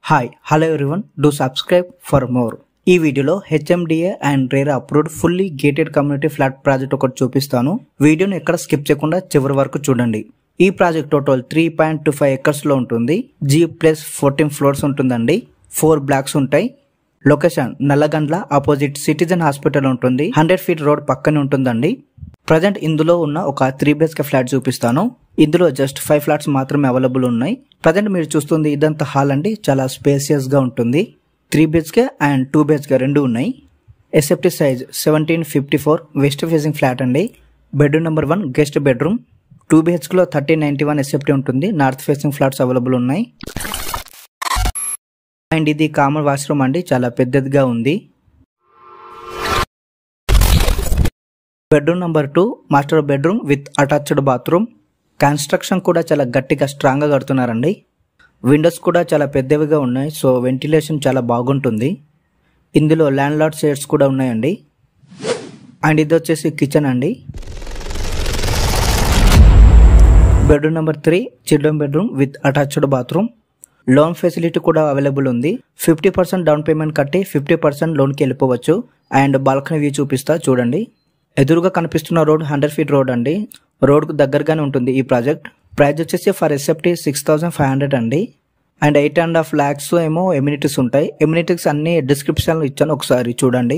Hello everyone, do subscribe for more. ఈ వీడియోలో HMDA and RERA approved fully gated community flat project ఒకటి చూపిస్తాను. వీడియోని ఎక్కడ స్కిప్ చేయకుండా చివరి వరకు చూడండి. ఈ ప్రాజెక్ట్ టోటల్ 3.25 acres లో ఉంటుంది. G+14 ఫ్లోర్స్ ఉంటుందండి. 4 బ్లాక్స్ ఉంటాయి. Location Nallagandla opposite citizen hospital ఉంటుంది. 100 feet రోడ్ పక్కనే ఉంటుందండి. ప్రజెంట్ ఇందులో ఉన్న ఒక 3 BHK ఫ్లాట్ చూపిస్తాను. ఇందులో జస్ట్ 5 ఫ్లాట్స్ మాత్రమే అవైలబుల్ ఉన్నాయి. ప్రజెంట్ మీరు చూస్తుంది ఇదంతా హాల్ అండి, చాలా స్పేసియస్ గా ఉంటుంది. 3 BHK అండ్ 2 BHK రెండు ఉన్నాయి. SFT size 1754 west facing flat అండి. Bedroom number 1 guest bedroom. 2 BHK లో 1391 ఎస్ఎఫ్టీ ఉంటుంది. నార్త్ ఫేసింగ్ ఫ్లాట్స్ అవైలబుల్ ఉన్నాయి. అండ్ ఇది కామన్ వాష్రూమ్ అండి, చాలా పెద్దదిగా ఉంది. Bedroom number 2 master bedroom with attached bathroom. Construction కూడా చాలా గట్టిగా స్ట్రాంగ్ గా కడుతున్నారండి. విండోస్ కూడా చాలా పెద్దవిగా ఉన్నాయి, సో వెంటిలేషన్ చాలా బాగుంటుంది. ఇందులో ల్యాండ్ లార్డ్ షేడ్స్ కూడా ఉన్నాయండి. అండ్ ఇది వచ్చేసి కిచెన్ అండి. Bedroom number 3 children bedroom with attached bathroom. Loan facility కూడా అవైలబుల్ ఉంది. 50% డౌన్ పేమెంట్ కట్టి 50% లోన్కి వెళ్ళిపోవచ్చు. అండ్ బాల్కనీ వ్యూ చూపిస్తా చూడండి. ఎదురుగా కనిపిస్తున్న రోడ్ 100 feet రోడ్ అండి. రోడ్ కు దగ్గరగానే ఉంటుంది ఈ ప్రాజెక్ట్. ప్రైస్ వచ్చేసి ఫర్ ఎస్ఎఫ్టీ 6500 అండి. అండ్ 8.5 lakhs ఏమో ఎమ్యూనిటీస్ ఉంటాయి. ఎమ్యూనిటీస్ అన్ని డిస్క్రిప్షన్ లో ఇచ్చాను, ఒకసారి చూడండి.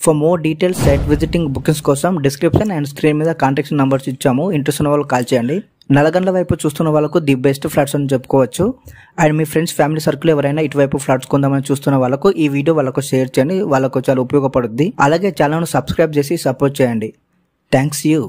For more details site visiting bookings కోసం డిస్క్రిప్షన్ అండ్ స్క్రీన్ మీద కాంటాక్ట్ నంబర్స్ ఇచ్చాము. ఇంట్రెస్ట్ ఉన్న వాళ్ళు కాల్ చేయండి. నల్లగండ్ల వైపు చూస్తున్న వాళ్ళకు ది బెస్ట్ ఫ్లాట్స్ అని చెప్పుకోవచ్చు. And me friends family circle ఎవరైనా ఇటువైపు ఫ్లాట్స్ కొందామని చూస్తున్న వాళ్ళకు ఈ వీడియో వాళ్ళకు షేర్ చేయండి, వాళ్ళకు చాలా ఉపయోగపడుద్ది. అలాగే ఛానల్ను సబ్స్క్రైబ్ చేసి సపోర్ట్ చేయండి. Thanks you.